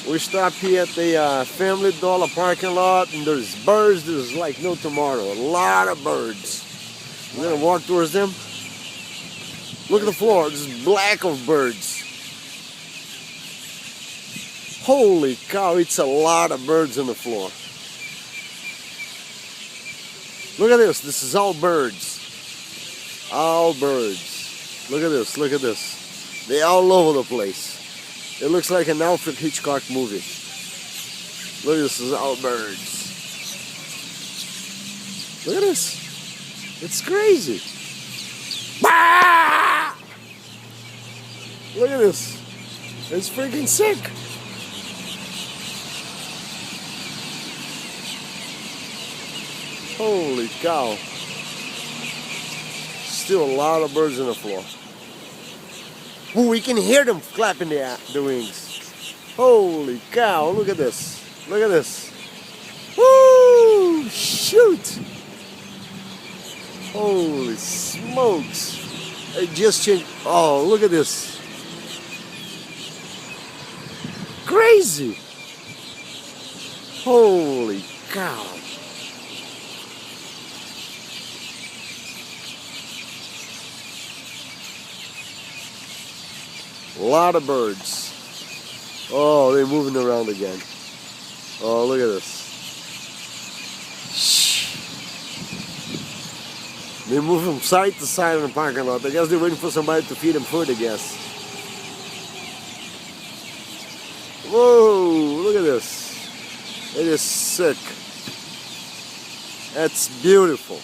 We stopped here at the Family Dollar parking lot, and there's birds. There's like no tomorrow. A lot of birds. We're gonna walk towards them. Look at the floor. It's black of birds. Holy cow! It's a lot of birds on the floor. Look at this. This is all birds. All birds. Look at this. Look at this. They're all over the place. It looks like an Alfred Hitchcock movie. Look at this. This is all birds. Look at this. It's crazy. Bah! Look at this. It's freaking sick. Holy cow. Still a lot of birds on the floor. Ooh, we can hear them clapping the wings. Holy cow, look at this. Look at this. Woo! Shoot! Holy smokes. It just changed. Oh, look at this. Crazy. Holy cow. A lot of birds. Oh, they're moving around again. Oh, look at this. They move from side to side in the parking lot. I guess they're waiting for somebody to feed them food, I guess. Whoa, look at this. It is sick. That's beautiful.